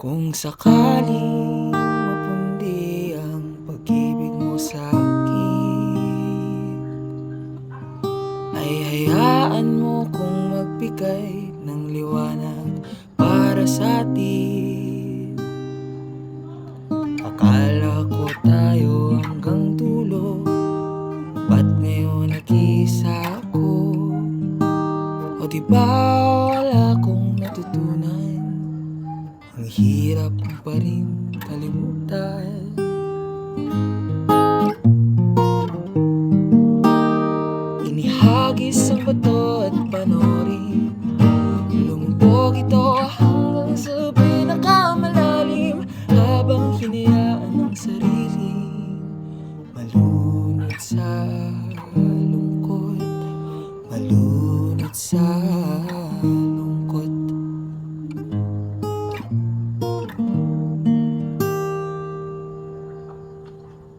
Kung sakaling mapundi ang pag-ibig mo sa'kin, ay hayaan mo kong magbigay ng liwanag para sa'tin. Akala ko tayo hanggang dulo, ba't ngayon nag-iisa ako? O di ba wala akong natutunan? Ang hirap mo pa rin kalimutan. Inihagis ang bato at panoorin